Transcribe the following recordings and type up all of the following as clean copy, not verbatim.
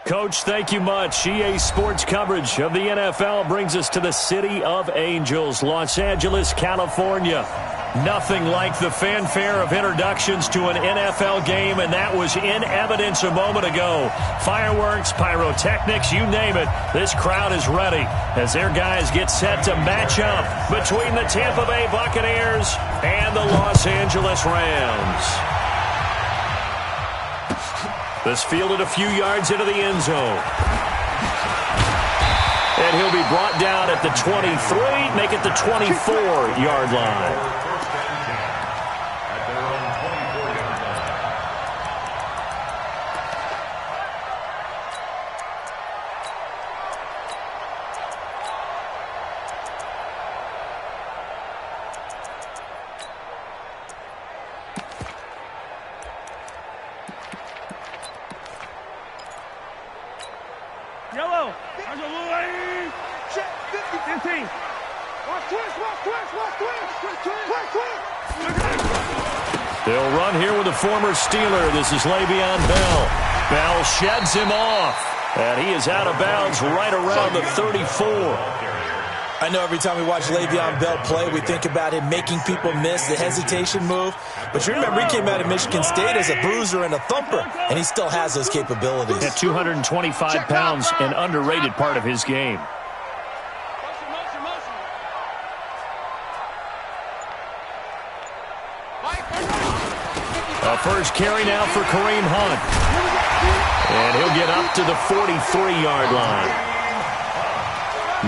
Coach, thank you much. EA Sports coverage of the NFL brings us to the City of Angels, Los Angeles, California. Nothing like the fanfare of introductions to an NFL game, and that was in evidence a moment ago. Fireworks, pyrotechnics, you name it. This crowd is ready as their guys get set to match up between the Tampa Bay Buccaneers and the Los Angeles Rams. This fielded a few yards into the end zone. And he'll be brought down at the 23, make it the 24-yard line. Yellow. There's a little lane. Check 50. 15. Watch twist. They'll run here with a former Steeler. This is Le'Veon Bell. Bell sheds him off. And he is out of bounds right around the 34. I know every time we watch Le'Veon Bell play, we think about him making people miss the hesitation move. But you remember he came out of Michigan State as a bruiser and a thumper, and he still has those capabilities. At 225 pounds, an underrated part of his game. A first carry now for Kareem Hunt. And he'll get up to the 43-yard line.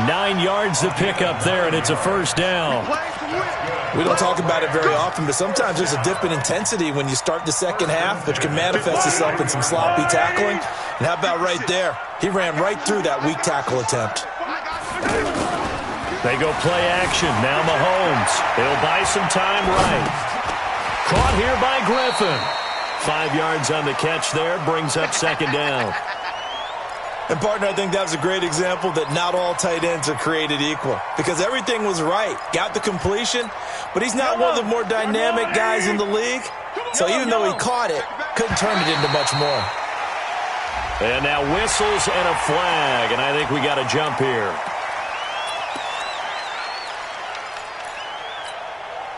9 yards to pick up there, and it's a first down. We don't talk about it very often, but sometimes there's a dip in intensity when you start the second half, which can manifest itself in some sloppy tackling. And how about right there? He ran right through that weak tackle attempt. They go play action. Now Mahomes. They'll buy some time right. Caught here by Griffin. 5 yards on the catch there, brings up second down. And, partner, I think that was a great example that not all tight ends are created equal. Because everything was right. Got the completion, but he's not one of the more dynamic guys in the league. So even though he caught it, couldn't turn it into much more. And now whistles and a flag, and I think we got a jump here.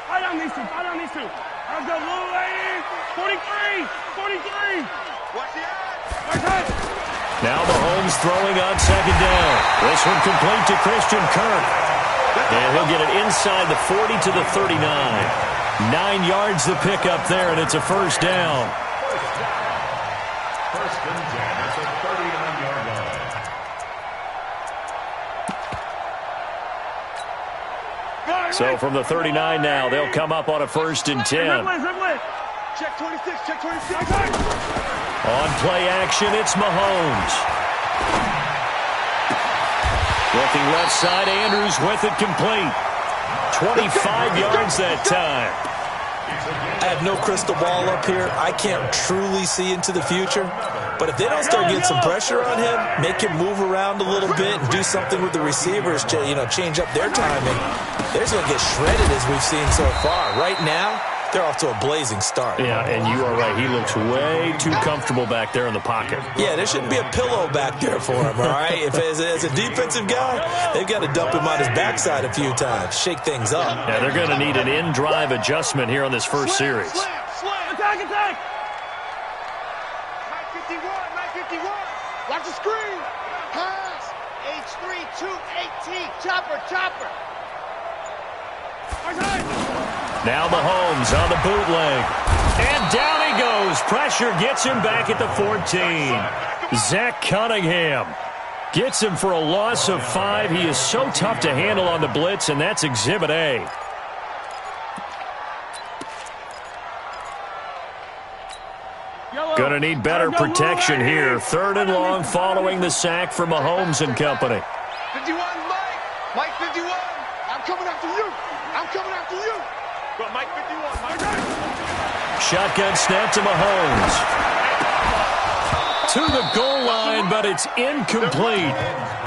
Fight on these two. I'll go little lane. 43. Watch the eye. Now Mahomes throwing on second down. This one complete to Christian Kirk. And he'll get it inside the 40 to the 39. 9 yards to pick up there, and it's a first down. First and 10 at the 39-yard line. So from the 39 now, they'll come up on a first and 10. Check 26. On play action, it's Mahomes. Looking left side, Andrews with it complete. 25 yards that time. I have no crystal ball up here. I can't truly see into the future. But if they don't start getting some pressure on him, make him move around a little bit and do something with the receivers to, change up their timing, they're going to get shredded as we've seen so far. Right now, they're off to a blazing start. Yeah, and you are right. He looks way too comfortable back there in the pocket. Yeah, there shouldn't be a pillow back there for him, all right? If as a defensive guy, they've got to dump him on his backside a few times, shake things up. Yeah, they're going to need an in-drive adjustment here on this first series. Slam. Attack. Mike 51. Watch the screen. Pass. H3-2-8T. Chopper. Now Mahomes on the bootleg. And down he goes. Pressure gets him back at the 14. Zach Cunningham gets him for a loss of 5. He is so tough to handle on the blitz, and that's Exhibit A. Going to need better protection here. 3rd and long following the sack for Mahomes and company. 51, Mike 51. I'm coming after you. Go, Mike 51. Shotgun snap to Mahomes. To the goal line, but it's incomplete.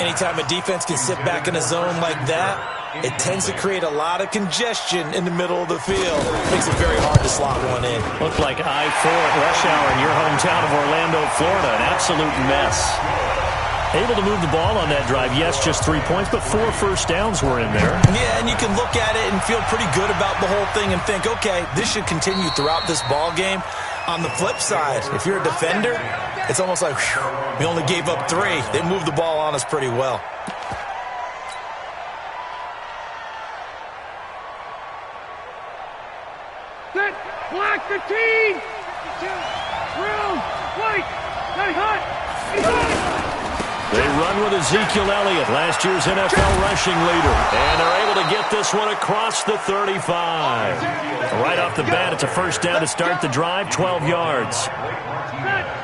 Anytime a defense can sit back in a zone like that, it tends to create a lot of congestion in the middle of the field. Makes it very hard to slot one in. Looked like I-4 at rush hour in your hometown of Orlando, Florida. An absolute mess. Able to move the ball on that drive. Yes, just 3 points, but 4 first downs were in there. Yeah, and you can look at it and feel pretty good about the whole thing and think, okay, this should continue throughout this ball game. On the flip side, if you're a defender, it's almost like, whew, we only gave up 3. They moved the ball on us pretty well. Set, black 15. Room, white, stay hot. They run with Ezekiel Elliott, last year's NFL rushing leader. And they're able to get this one across the 35. Right off the bat, it's a first down to start the drive, 12 yards.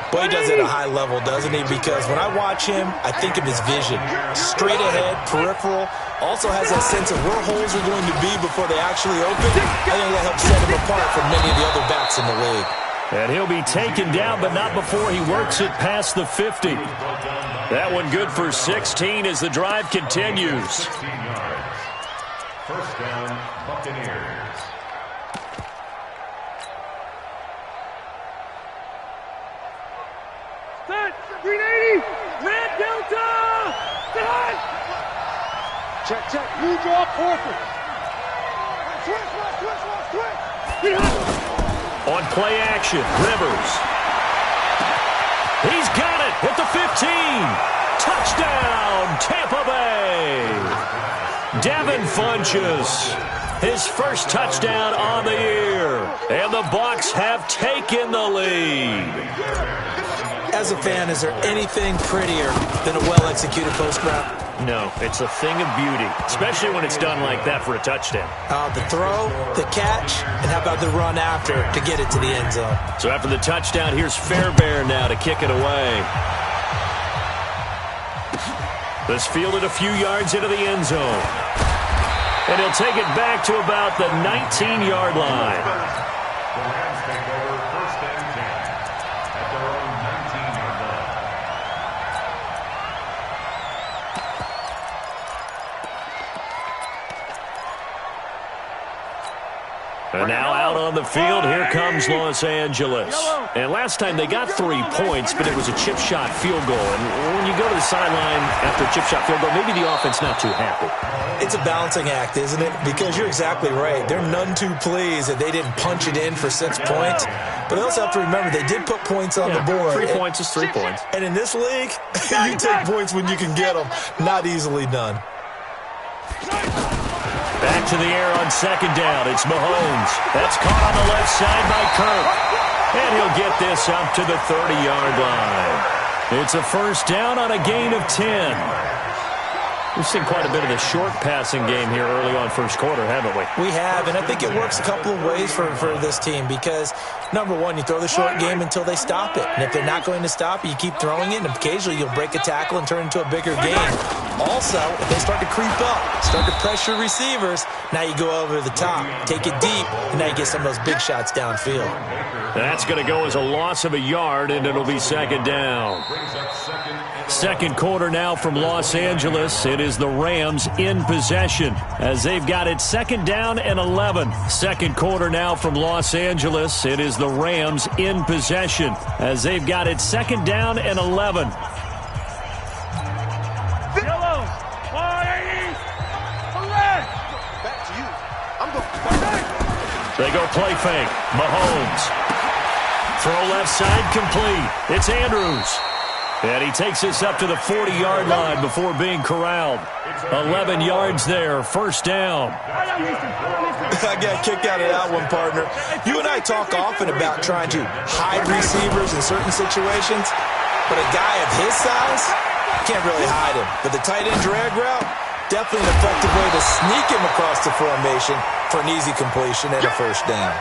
Boy, he does it at a high level, doesn't he? Because when I watch him, I think of his vision. Straight ahead, peripheral. Also has that sense of where holes are going to be before they actually open. I think that helps set him apart from many of the other backs in the league. And he'll be taken down, but not before he works it past the 50. That one good for 16 as the drive continues. 16 yards. First down, Buccaneers. Set, 380. Red Delta. Set. Check. You draw perfect. Switch. On play action, Rivers. He's got it at the 15. Touchdown, Tampa Bay. Devin Funchess, his first touchdown on the year. And the Bucs have taken the lead. As a fan, is there anything prettier than a well-executed post route? No, it's a thing of beauty, especially when it's done like that for a touchdown. The throw, the catch, and how about the run after to get it to the end zone? So after the touchdown, here's Fairbairn now to kick it away. This fielded a few yards into the end zone. And he'll take it back to about the 19-yard line. The Rams take over first and 10 at their own 19-yard line. And now out on the field, here comes Los Angeles. And last time they got 3 points, but it was a chip shot field goal. And when you go to the sideline after a chip shot field goal, maybe the offense not too happy. It's a balancing act, isn't it? Because you're exactly right. They're none too pleased that they didn't punch it in for 6 points. But they also have to remember they did put points on the board. 3 points is 3 points. And in this league, you take points when you can get them. Not easily done. Back to the air on second down. It's Mahomes. That's caught on the left side by Kirk. And he'll get this up to the 30-yard line. It's a first down on a gain of 10. We've seen quite a bit of the short passing game here early on first quarter, haven't we? We have, and I think it works a couple of ways for this team because, number one, you throw the short game until they stop it. And if they're not going to stop it, you keep throwing it, and occasionally you'll break a tackle and turn it into a bigger game. Also, if they start to creep up, start to pressure receivers, now you go over the top, take it deep, and now you get some of those big shots downfield. That's going to go as a loss of a yard, and it'll be second down. Second quarter now from Los Angeles. It is the Rams in possession as they've got it second down and 11. Second quarter now from Los Angeles. It is the Rams in possession as they've got it second down and 11. Yellow, 180. Back to you. I'm going. They go play fake. Mahomes. Throw left side complete. It's Andrews. And he takes us up to the 40-yard line before being corralled. 11 yards there, first down. I got kicked out of that one, partner. You and I talk often about trying to hide receivers in certain situations, but a guy of his size can't really hide him. But the tight end drag route, definitely an effective way to sneak him across the formation for an easy completion and a first down.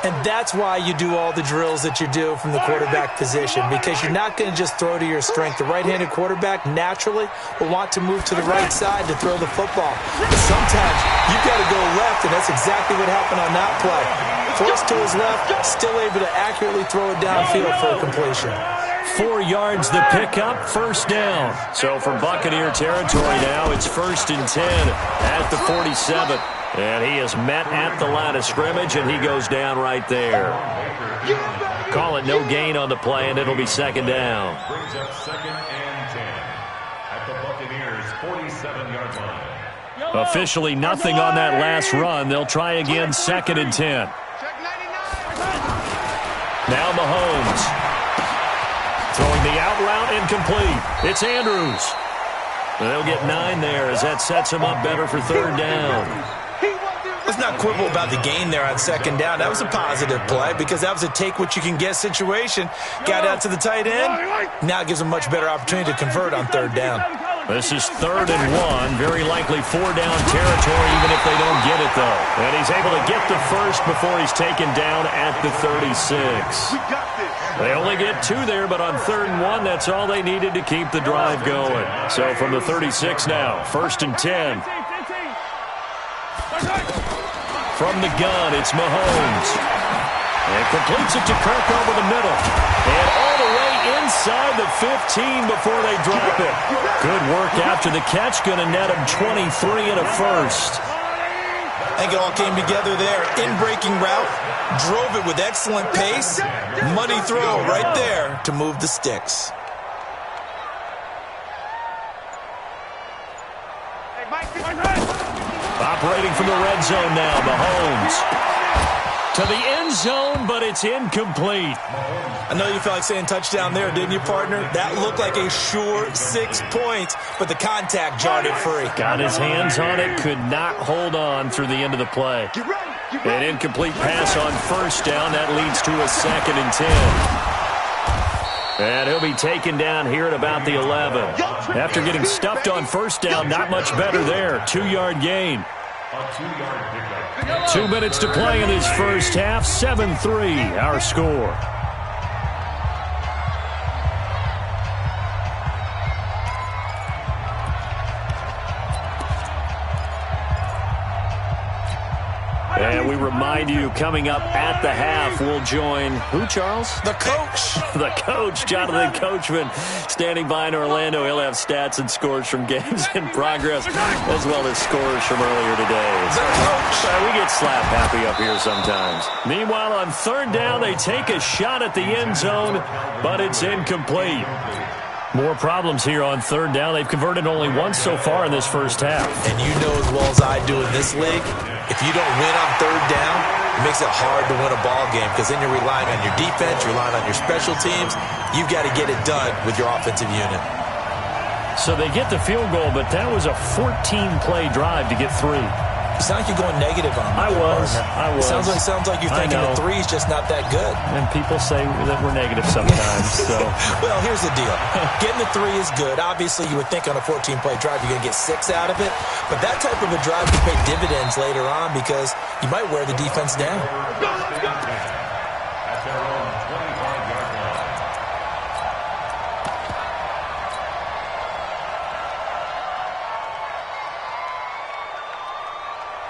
And that's why you do all the drills that you do from the quarterback position, because you're not going to just throw to your strength. The right-handed quarterback naturally will want to move to the right side to throw the football. But sometimes you've got to go left, and that's exactly what happened on that play. Forced to his left, still able to accurately throw it downfield for a completion. 4 yards the pickup, first down. So for Buccaneer territory now, it's 1st and 10 at the 47. And he is met at the line of scrimmage, and he goes down right there. Call it no gain on the play, and it'll be second down. Brings up 2nd and 10 at the Buccaneers' 47-yard line. Officially nothing on that last run. They'll try again, 2nd and 10. Now Mahomes. Throwing the out route incomplete. It's Andrews. They'll get 9 there as that sets him up better for 3rd down. Let's not quibble about the gain there on 2nd down. That was a positive play because that was a take-what-you-can-get situation. Got out to the tight end. Now it gives him a much better opportunity to convert on 3rd down. This is 3rd and 1. Very likely 4-down territory even if they don't get it, though. And he's able to get the first before he's taken down at the 36. They only get 2 there, but on 3rd and 1, that's all they needed to keep the drive going. So from the 36 now, 1st and 10. From the gun, it's Mahomes. And completes it to Kirk over the middle. And all the way inside the 15 before they drop it. Good work after the catch. Going to net him 23 and a first. I think it all came together there. In-breaking route. Drove it with excellent pace. Money throw right there to move the sticks. Operating from the red zone now, Mahomes. To the end zone, but it's incomplete. I know you felt like saying touchdown there, didn't you, partner? That looked like a sure 6 points, but the contact jarred it free. Got his hands on it, could not hold on through the end of the play. An incomplete pass on 1st down. That leads to a 2nd and 10. And he'll be taken down here at about the 11. After getting stuffed on 1st down, not much better there. 2-yard gain. 2 minutes to play in this first half. 7-3, our score. And we remind you, coming up at the half, we'll join who, Charles? The coach. The coach, Jonathan Coachman, standing by in Orlando. He'll have stats and scores from games in progress, as well as scores from earlier today. The coach. We get slap happy up here sometimes. Meanwhile, on 3rd down, they take a shot at the end zone, but it's incomplete. More problems here on 3rd down. They've converted only once so far in this first half. And you know as well as I do in this league, if you don't win on 3rd down, it makes it hard to win a ball game because then you're relying on your defense, you're relying on your special teams. You've got to get it done with your offensive unit. So they get the field goal, but that was a 14-play drive to get 3. You sound like you're going negative on me. I was. Sounds like you're thinking the 3 is just not that good. And people say that we're negative sometimes. So, well, here's the deal. Getting the 3 is good. Obviously, you would think on a 14-play drive you're going to get 6 out of it. But that type of a drive can pay dividends later on because you might wear the defense down.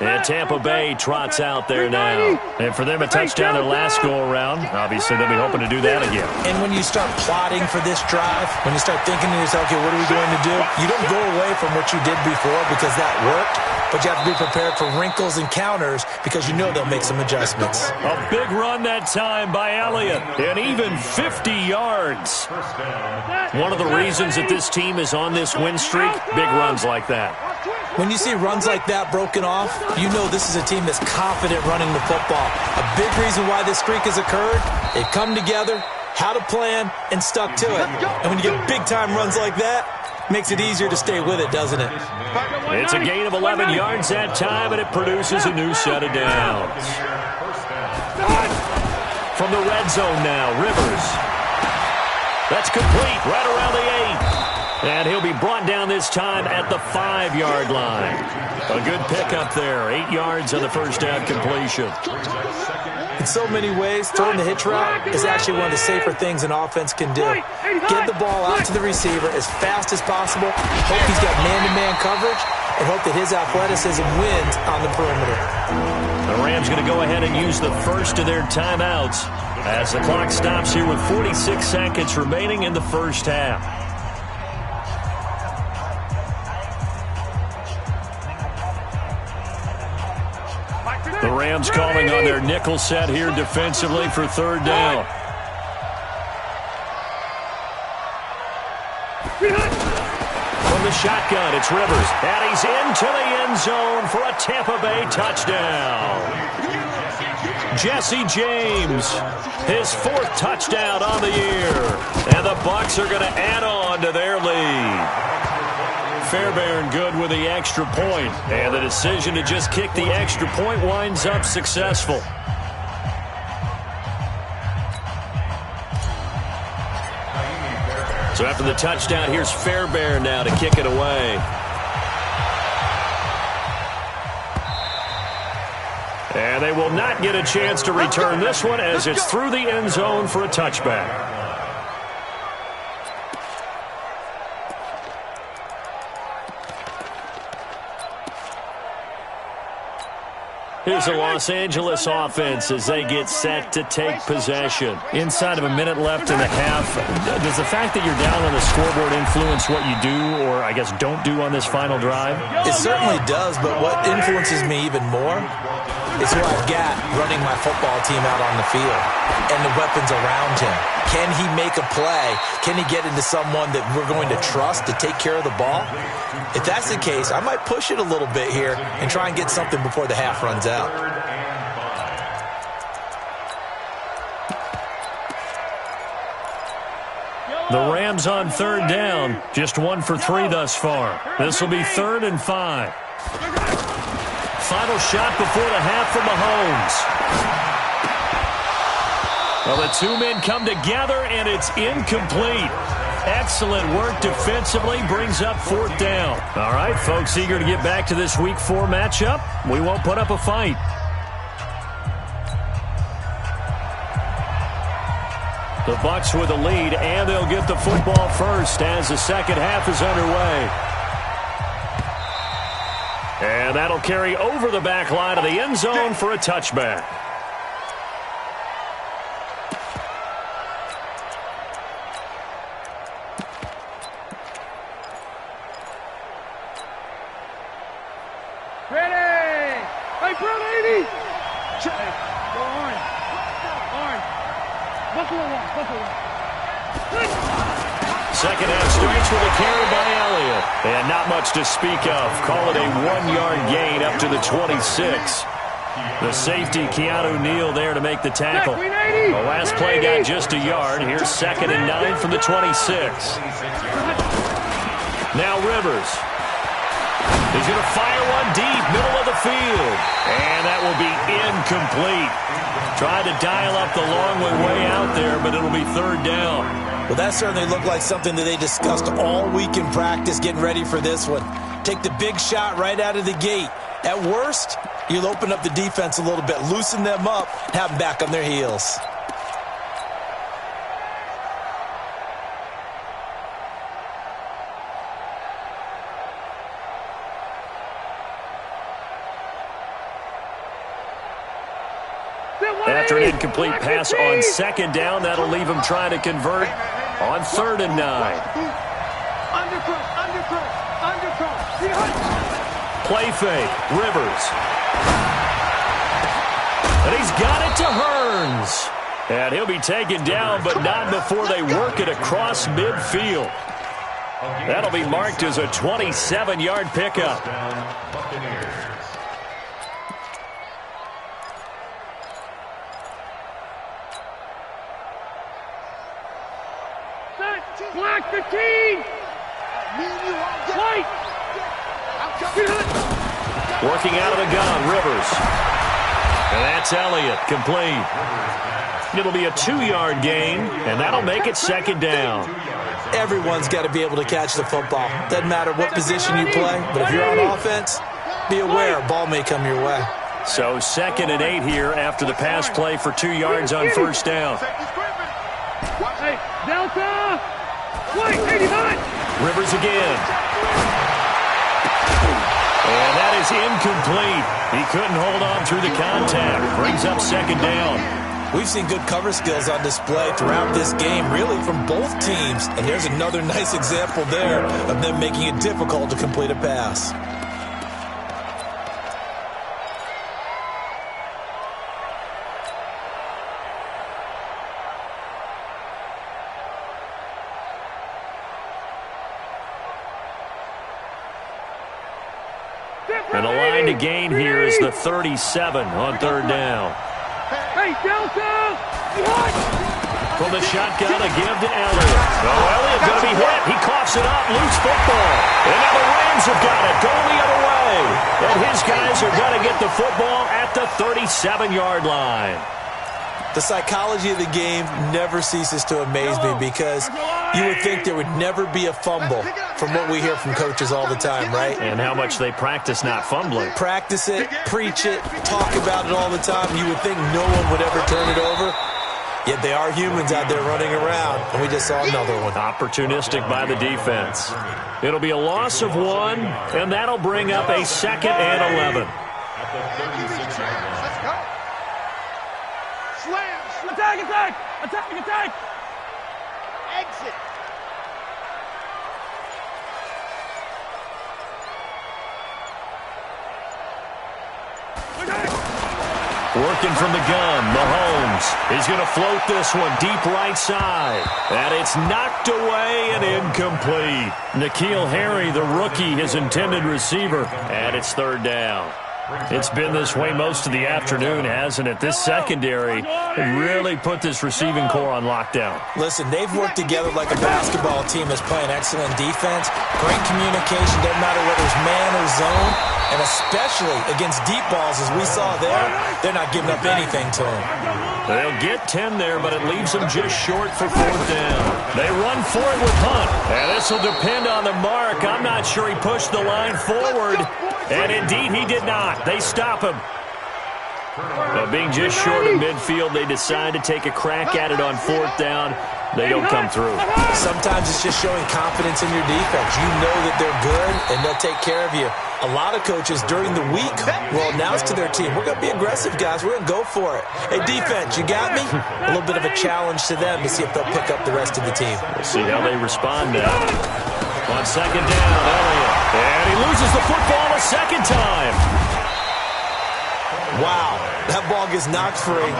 And Tampa Bay trots out there now. And for them, a touchdown their last go-around. Obviously, they'll be hoping to do that again. And when you start plotting for this drive, when you start thinking to yourself, okay, what are we going to do? You don't go away from what you did before because that worked, but you have to be prepared for wrinkles and counters because you know they'll make some adjustments. A big run that time by Elliott, and even 50 yards. One of the reasons that this team is on this win streak, big runs like that. When you see runs like that broken off, you know this is a team that's confident running the football. A big reason why this streak has occurred, they've come together, had a plan, and stuck to it. And when you get big-time runs like that, it makes it easier to stay with it, doesn't it? It's a gain of 11 yards that time, and it produces a new set of downs. From the red zone now, Rivers. That's complete right around the 8. And he'll be brought down this time at the 5-yard line. A good pickup there. 8 yards on the first down completion. In so many ways, throwing the hitch route is actually one of the safer things an offense can do. Get the ball out to the receiver as fast as possible, hope he's got man-to-man coverage, and hope that his athleticism wins on the perimeter. The Rams going to go ahead and use the first of their timeouts as the clock stops here with 46 seconds remaining in the first half. The Rams calling on their nickel set here defensively for 3rd down. From the shotgun, it's Rivers. And he's into the end zone for a Tampa Bay touchdown. Jesse James, his 4th touchdown on the year. And the Bucs are going to add on to their lead. Fairbairn good with the extra point. And the decision to just kick the extra point winds up successful. So after the touchdown, here's Fairbairn now to kick it away. And they will not get a chance to return this one as it's through the end zone for a touchback. Here's the Los Angeles offense as they get set to take possession. Inside of a minute left in the half, does the fact that you're down on the scoreboard influence what you do or, I guess, don't do on this final drive? It certainly does, but what influences me even more is who I've got running my football team out on the field and the weapons around him. Can he make a play? Can he get into someone that we're going to trust to take care of the ball? If that's the case, I might push it a little bit here and try and get something before the half runs out. The Rams on 3rd down, just 1 for 3 thus far. This will be 3rd and 5. Final shot before the half from Mahomes. Well, the two men come together, and it's incomplete. Excellent work defensively, brings up 4th down. All right, folks, eager to get back to this Week 4 matchup. We won't put up a fight. The Bucs with the lead, and they'll get the football first as the second half is underway. And that'll carry over the back line of the end zone for a touchback. Ready! Hey, Brown 80! Go on. Buffalo one. Second half starts with a carry by Elliott. And not much to speak of. Call it a 1-yard gain up to the 26. The safety, Keanu Neal, there to make the tackle. The last play got just a yard. Here's 2nd and 9 from the 26. Now Rivers. He's going to fire one deep, middle of the field. And that will be incomplete. Tried to dial up the long way out there, but it'll be 3rd down. Well, that certainly looked like something that they discussed all week in practice, getting ready for this one. Take the big shot right out of the gate. At worst, you'll open up the defense a little bit, loosen them up, have them back on their heels. After an incomplete pass on 2nd down, that'll leave him trying to convert on 3rd and 9. Play fake, Rivers. And he's got it to Hearns. And he'll be taken down, but not before they work it across midfield. That'll be marked as a 27-yard pickup. Block the team! White! Working out of the gun, Rivers. And that's Elliott, complete. It'll be a 2-yard gain, and that'll make it 2nd down. Everyone's got to be able to catch the football. Doesn't matter what position you play, but if you're on offense, be aware a ball may come your way. So 2nd and 8 here after the pass play for 2 yards on 1st down. Hey, Delta! White, 89! Rivers again. And that is incomplete. He couldn't hold on through the contact. Brings up 2nd down. We've seen good cover skills on display throughout this game, really from both teams. And there's another nice example there of them making it difficult to complete a pass. And the line to gain here is the 37 on third down. Hey, Delta! From the shotgun, a give to Elliott. Oh, Elliott going to be hit. He coughs it up. Loose football. And now the Rams have got it. Going the other way. And his guys are going to get the football at the 37-yard line. The psychology of the game never ceases to amaze me because you would think there would never be a fumble from what we hear from coaches all the time, right? And how much they practice not fumbling. Practice it, preach it, talk about it all the time. You would think no one would ever turn it over. Yet they are humans out there running around, and we just saw another one. Opportunistic by the defense. It'll be a loss of 1, and that'll bring up a 2nd and 11. At the 36-yard line. Let's go. Slam. Attack, attack. Attack, attack. Exit. Working from the gun, Mahomes is going to float this one deep right side. And it's knocked away and incomplete. N'Keal Harry, the rookie, his intended receiver. And it's third down. It's been this way most of the afternoon, hasn't it? This secondary really put this receiving core on lockdown. Listen, they've worked together like a basketball team that's playing excellent defense. Great communication, doesn't matter whether it's man or zone. And especially against deep balls, as we saw there, they're not giving up anything to them. They'll get 10 there, but it leaves them just short for fourth down. They run for it with Hunt. And this will depend on the mark. I'm not sure he pushed the line forward. And indeed, he did not. They stop him. Now, being just short of midfield, they decide to take a crack at it on fourth down. They don't come through. Sometimes it's just showing confidence in your defense. You know that they're good, and they'll take care of you. A lot of coaches during the week will announce to their team, we're going to be aggressive, guys. We're going to go for it. Hey, defense, you got me? A little bit of a challenge to them to see if they'll pick up the rest of the team. We'll see how they respond now. On second down, Elliott. And he loses the football a second time. Wow, that ball gets knocked free,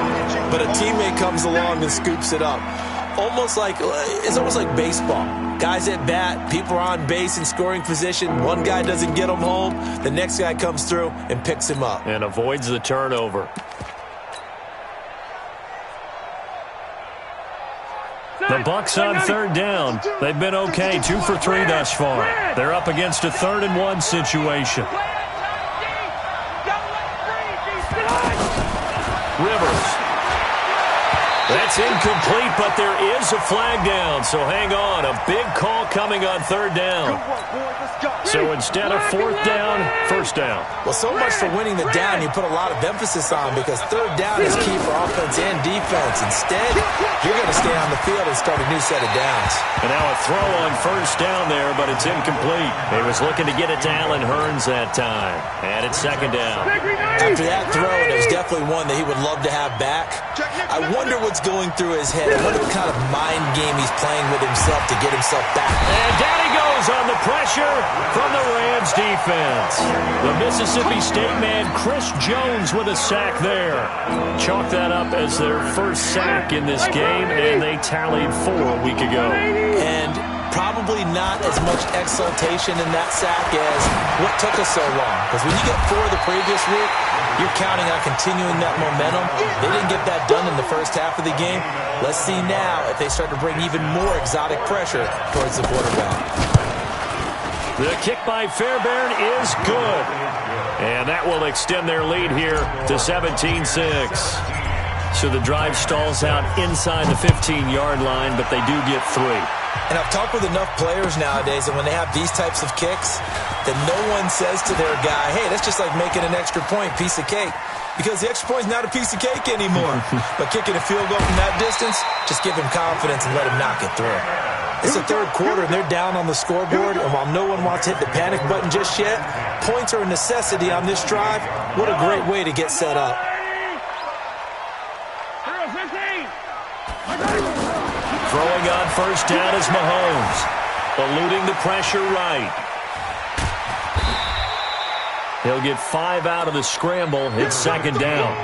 but a teammate comes along and scoops it up. It's almost like baseball. Guys at bat, people are on base in scoring position. One guy doesn't get him home. The next guy comes through and picks him up. And avoids the turnover. The Bucs on third down. They've been okay, 2 for 3 thus far. They're up against a 3rd and 1 situation. Rivers. That's incomplete, but there is a flag down, so hang on. A big call coming on third down. So instead of fourth down, first down. Well, so much for winning the down, you put a lot of emphasis on because third down is key for offense and defense. Instead, you're going to stay on the field and start a new set of downs. And now a throw on first down there, but it's incomplete. He was looking to get it to Allen Hurns that time. And it's second down. After that throw, it was definitely one that he would love to have back. I wonder what's going through his head. I wonder what kind of mind game he's playing with himself to get himself back. And down he goes on the pressure from the Rams defense. The Mississippi State man, Chris Jones, with a sack there. Chalk that up as their first sack in this game, and they tallied 4 a week ago. And probably not as much exultation in that sack as what took us so long. Because when you get 4 the previous week, you're counting on continuing that momentum. They didn't get that done in the first half of the game. Let's see now if they start to bring even more exotic pressure towards the quarterback. The kick by Fairbairn is good. And that will extend their lead here to 17-6. So the drive stalls out inside the 15-yard line, but they do get 3. And I've talked with enough players nowadays that when they have these types of kicks, that no one says to their guy, hey, that's just like making an extra point, piece of cake. Because the extra point is not a piece of cake anymore. But kicking a field goal from that distance, just give him confidence and let him knock it through. It's the third quarter, and they're down on the scoreboard. And while no one wants to hit the panic button just yet, points are a necessity on this drive. What a great way to get set up. Throwing on first down is Mahomes. Eluding the pressure right. He'll get 5 out of the scramble. It's second down.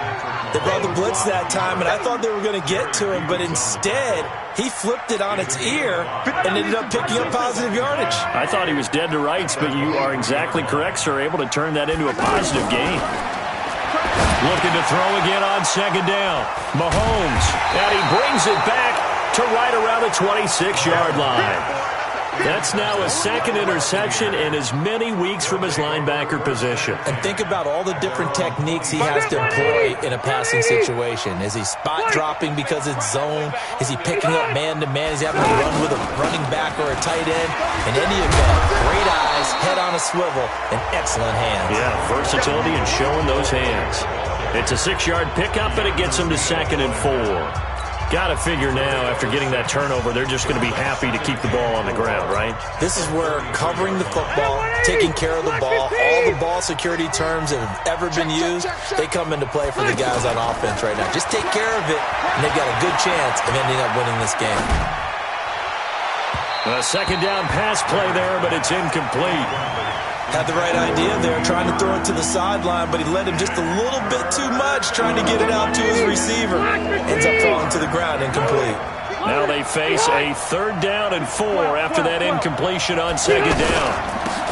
They brought the blitz that time, and I thought they were going to get to him, but instead, he flipped it on its ear and ended up picking up positive yardage. I thought he was dead to rights, but you are exactly correct, sir. Able to turn that into a positive gain. Looking to throw again on second down. Mahomes, and he brings it back to right around the 26-yard line. That's now a second interception in as many weeks from his linebacker position. And think about all the different techniques he has to employ in a passing situation. Is he spot dropping because it's zone? Is he picking up man-to-man? Is he having to run with a running back or a tight end? In any event, great eyes, head on a swivel, and excellent hands. Yeah, versatility and showing those hands. It's a 6-yard pickup, and it gets him to 2nd and 4. Got to figure now, after getting that turnover, they're just going to be happy to keep the ball on the ground, right? This is where covering the football, taking care of the ball, all the ball security terms that have ever been used, they come into play for the guys on offense right now. Just take care of it, and they've got a good chance of ending up winning this game. A second down pass play there, but it's incomplete. Had the right idea there, trying to throw it to the sideline, but he led him just a little bit too much, trying to get it out to his receiver. Ends up falling to the ground, incomplete. Now they face a 3rd down and 4 after that incompletion on second down.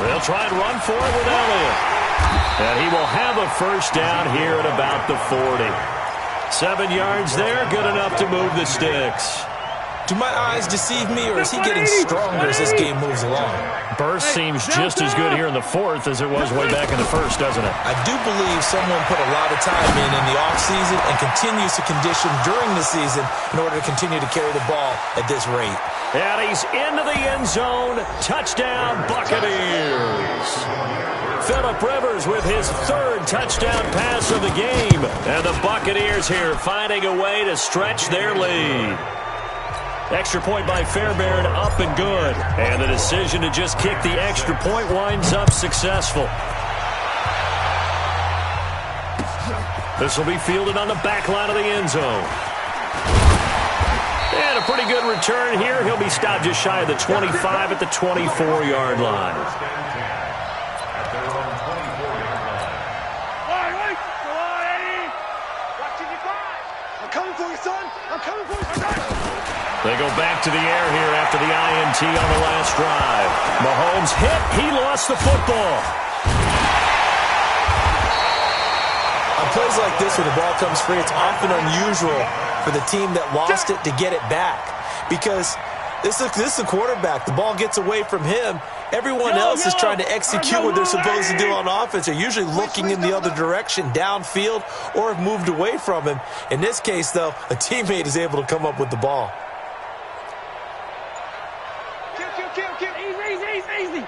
They'll try and run for it with Elliott. And he will have a first down here at about the 40. 7 yards there, good enough to move the sticks. Do my eyes deceive me, or is he getting stronger as this game moves along? Burst seems just as good here in the 4th as it was way back in the 1st, doesn't it? I do believe someone put a lot of time in the offseason and continues to condition during the season in order to continue to carry the ball at this rate. And he's into the end zone. Touchdown, Buccaneers. Phillip Rivers with his 3rd touchdown pass of the game. And the Buccaneers here finding a way to stretch their lead. Extra point by Fairbairn, up and good. And the decision to just kick the extra point winds up successful. This will be fielded on the back line of the end zone. And a pretty good return here. He'll be stopped just shy of the 25 at the 24-yard line. I'm coming for you, son. I'm coming for you, son. They go back to the air here after the INT on the last drive. Mahomes hit. He lost the football. On plays like this, when the ball comes free, it's often unusual for the team that lost it to get it back. Because this is a quarterback. The ball gets away from him. Everyone else is trying to execute what they're supposed to do on offense. They're usually looking in the other direction, downfield, or have moved away from him. In this case, though, a teammate is able to come up with the ball. Easy.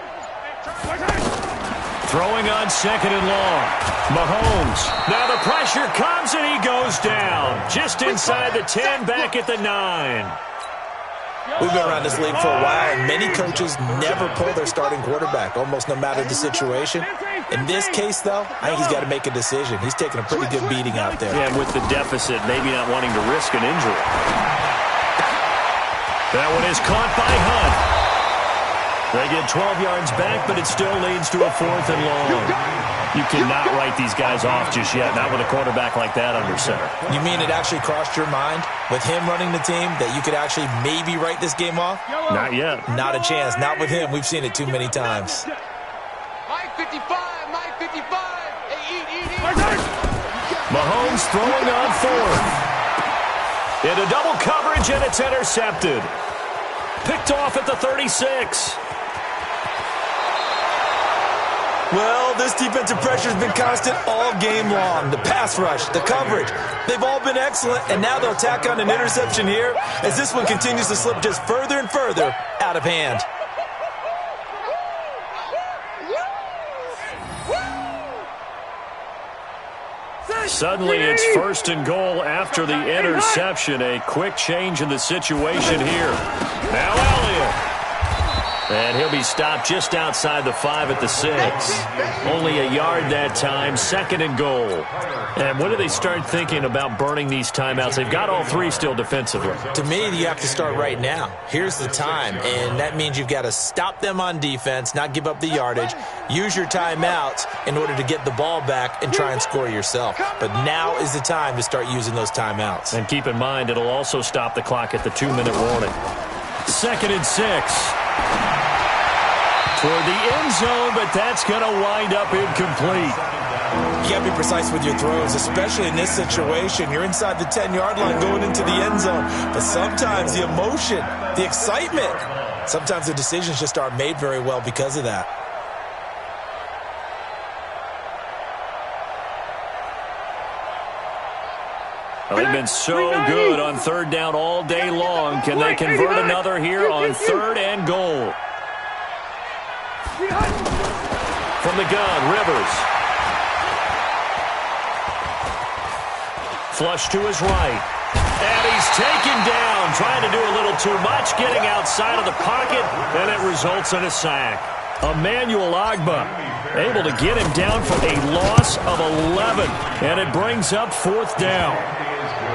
Throwing on 2nd and long. Mahomes. Now the pressure comes and he goes down. Just inside the 10, back at the 9. We've been around this league for a while, and many coaches never pull their starting quarterback, almost no matter the situation. In this case, though, I think he's got to make a decision. He's taking a pretty good beating out there. Yeah, and with the deficit, maybe not wanting to risk an injury. That one is caught by Hunt. They get 12 yards back, but it still leads to a 4th and long. You cannot write these guys off just yet, not with a quarterback like that under center. You mean it actually crossed your mind, with him running the team, that you could actually maybe write this game off? Not yet. Not a chance. Not with him. We've seen it too many times. Mike 55. Mahomes throwing on 4th. Into double coverage, and it's intercepted. Picked off at the 36. Well, this defensive pressure has been constant all game long. The pass rush, the coverage, they've all been excellent, and now they'll tack on an interception here as this one continues to slip just further and further out of hand. Suddenly it's 1st and goal after the interception. A quick change in the situation here. Now Elliott. And he'll be stopped just outside the 5 at the 6. Only a yard that time, 2nd and goal. And when do they start thinking about burning these timeouts? They've got all 3 still defensively. To me, you have to start right now. Here's the time, and that means you've got to stop them on defense, not give up the yardage, use your timeouts in order to get the ball back and try and score yourself. But now is the time to start using those timeouts. And keep in mind, it'll also stop the clock at the 2-minute warning. 2nd and 6. Toward the end zone, but that's going to wind up incomplete. You got to be precise with your throws, especially in this situation. You're inside the 10-yard line going into the end zone. But sometimes the emotion, the excitement, sometimes the decisions just aren't made very well because of that. Well, they've been so good on 3rd down all day long. Can they convert another here on 3rd and goal? From the gun, Rivers. Flush to his right. And he's taken down, trying to do a little too much, getting outside of the pocket, and it results in a sack. Emmanuel Agba able to get him down for a loss of 11, and it brings up 4th down.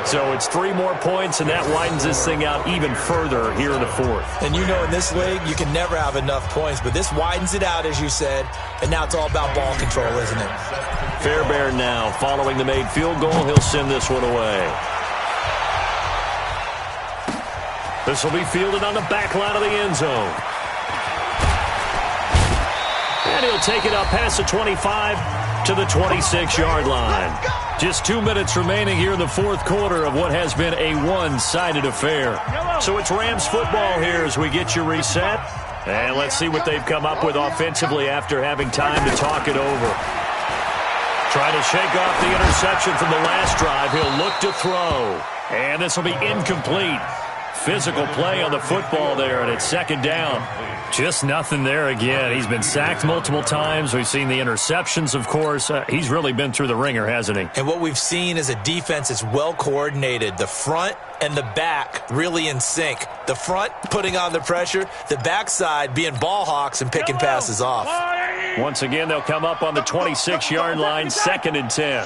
So it's 3 more points, and that widens this thing out even further here in the 4th. And you know in this league, you can never have enough points, but this widens it out, as you said, and now it's all about ball control, isn't it? Fairbairn now, following the made field goal, he'll send this one away. This will be fielded on the back line of the end zone. And he'll take it up past the 25 to the 26-yard line. Just 2 minutes remaining here in the 4th quarter of what has been a one-sided affair. So it's Rams football here as we get you reset. And let's see what they've come up with offensively after having time to talk it over. Trying to shake off the interception from the last drive. He'll look to throw. And this will be incomplete. Physical play on the football there, and it's 2nd down. Just nothing there again. He's been sacked multiple times. We've seen the interceptions, of course. He's really been through the ringer, hasn't he? And what we've seen is a defense that's well coordinated. The front and the back really in sync. The front putting on the pressure, the backside being ball hawks and picking passes off. Once again, they'll come up on the 26-yard line, 2nd and 10.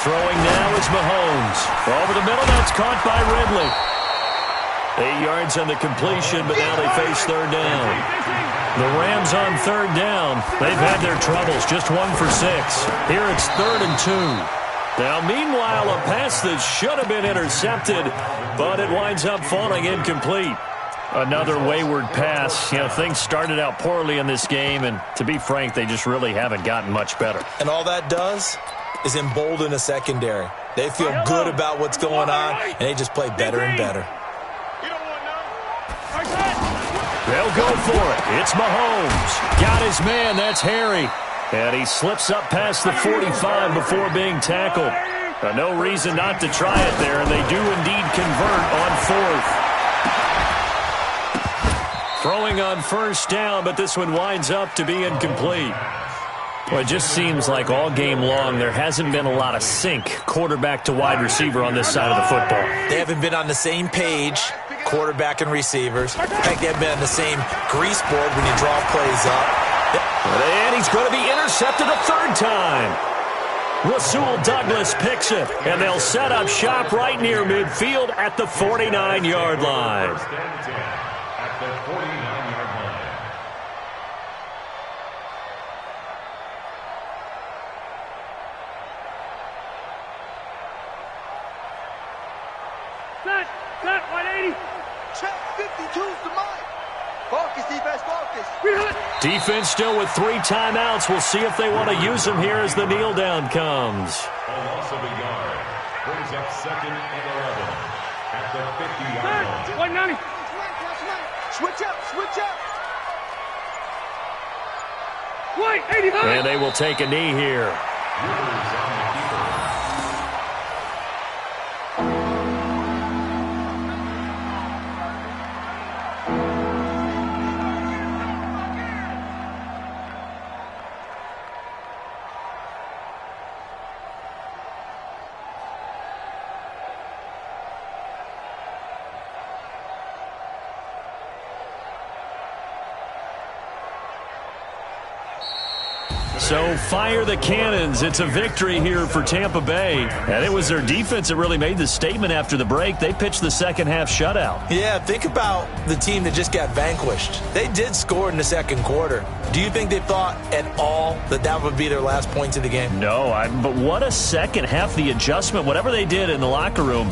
Throwing now is Mahomes. Over the middle, that's caught by Ridley. 8 yards on the completion, but now they face 3rd down. The Rams on 3rd down. They've had their troubles, just 1 for 6. Here it's 3rd and 2. Now, meanwhile, a pass that should have been intercepted, but it winds up falling incomplete. Another wayward pass. You know, things started out poorly in this game, and to be frank, they just really haven't gotten much better. And all that does is embolden a secondary. They feel good about what's going on, and they just play better and better. They'll go for it. It's Mahomes. Got his man. That's Harry. And he slips up past the 45 before being tackled. No reason not to try it there, and they do indeed convert on 4th. Throwing on 1st down, but this one winds up to be incomplete. Well, it just seems like all game long there hasn't been a lot of sync quarterback to wide receiver on this side of the football. They haven't been on the same page, quarterback and receivers. Heck, they haven't been on the same grease board when you draw plays up. And he's going to be intercepted a 3rd time. Rasul Douglas picks it, and they'll set up shop right near midfield at the 49-yard line. At the 49-yard line. Set, 180. Check 52's the mic. Focus, defense, focus. Defense still with 3 timeouts. We'll see if they want to use them here as the kneel down comes. A loss of a yard brings up 2nd and 11 at the 50-yard line. 190. Switch up, switch up. Wait, 85. And they will take a knee here. Rivers on the keeper. So fire the cannons. It's a victory here for Tampa Bay. And it was their defense that really made the statement after the break. They pitched the second half shutout. Yeah, think about the team that just got vanquished. They did score in the second quarter. Do you think they thought at all that that would be their last points of the game? No, but what a second half. The adjustment, whatever they did in the locker room,